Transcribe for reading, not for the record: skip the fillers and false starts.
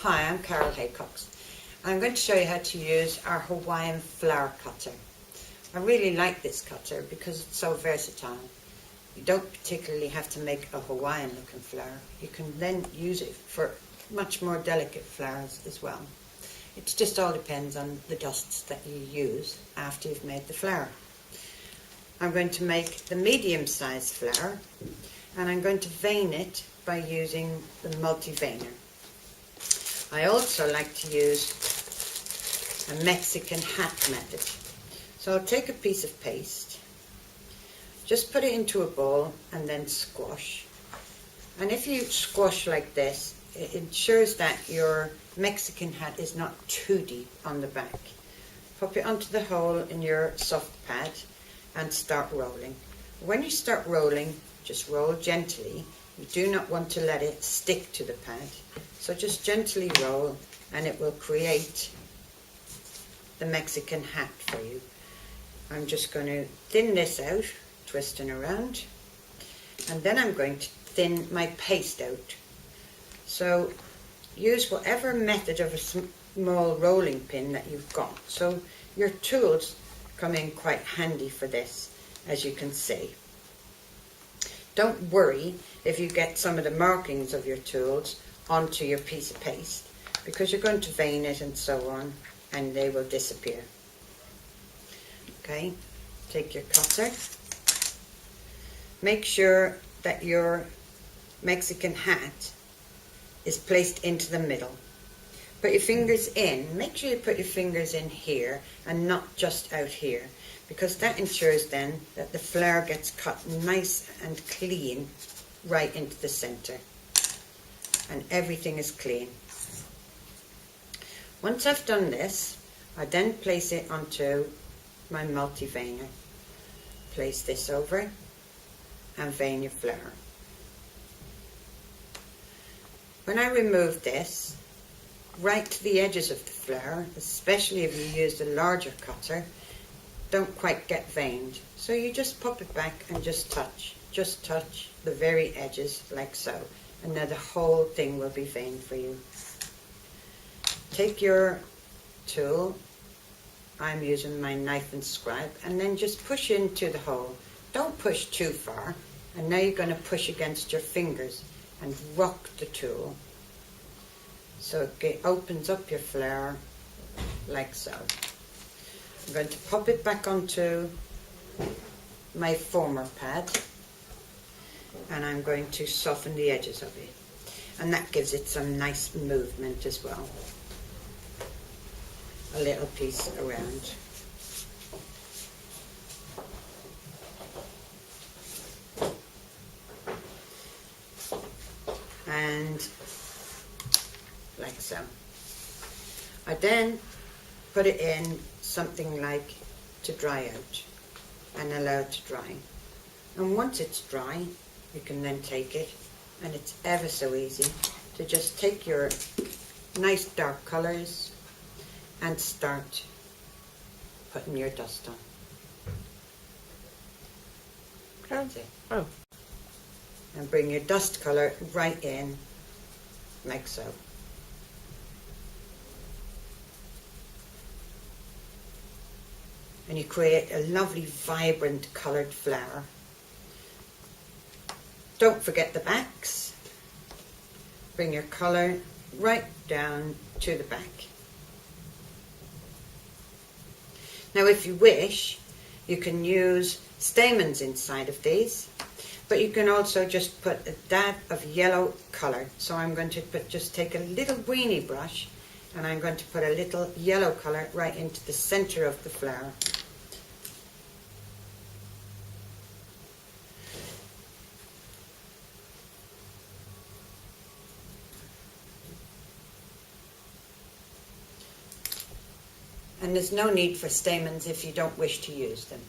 Hi, I'm Carol Haycox. I'm going to show you how to use our Hawaiian flower cutter. I really like this cutter because it's so versatile. You don't particularly have to make a Hawaiian looking flower. You can then use it for much more delicate flowers as well. It just all depends on the dusts that you use after you've made the flower. I'm going to make the medium-sized flower, and I'm going to vein it by using the multi-veiner. I also like to use a Mexican hat method. So I'll take a piece of paste, just put it into a bowl and then squash. And if you squash like this, it ensures that your Mexican hat is not too deep on the back. Pop it onto the hole in your soft pad and start rolling. When you start rolling, just roll gently. You do not want to let it stick to the pad. So just gently roll and it will create the Mexican hat for you. I'm just going to thin this out, twisting around, and then I'm going to thin my paste out. So use whatever method of a small rolling pin that you've got. So your tools come in quite handy for this, as you can see. Don't worry if you get some of the markings of your tools onto your piece of paste, because you're going to vein it and so on, and they will disappear. Okay, take your cutter. Make sure that your Mexican hat is placed into the middle. Put your fingers in. Make sure you put your fingers in here and not just out here, because that ensures then that the flower gets cut nice and clean right into the center, and everything is clean. Once I've done this, I then place it onto my multi-veiner. Place this over and vein your flower. When I remove this, right to the edges of the flower, especially if you use the larger cutter, don't quite get veined. So you just pop it back and just touch the very edges like so, and now the whole thing will be veined for you. Take your tool, I'm using my knife and scribe, and then just push into the hole. Don't push too far, and now you're going to push against your fingers and rock the tool so it opens up your flower like so. I'm going to pop it back onto my former pad, and I'm going to soften the edges of it, and that gives it some nice movement as well. A little piece around. And like so. I then put it in something like to dry out and allow it to dry. And once it's dry, you can then take it, and it's ever so easy to just take your nice dark colours and start putting your dust on. That's it. Oh. And bring your dust colour right in, like so. And you create a lovely, vibrant coloured flower. Don't forget the backs. Bring your colour right down to the back. Now if you wish, you can use stamens inside of these, but you can also just put a dab of yellow colour. So I'm going to just take a little weenie brush, and I'm going to put a little yellow colour right into the centre of the flower. And there's no need for stamens if you don't wish to use them.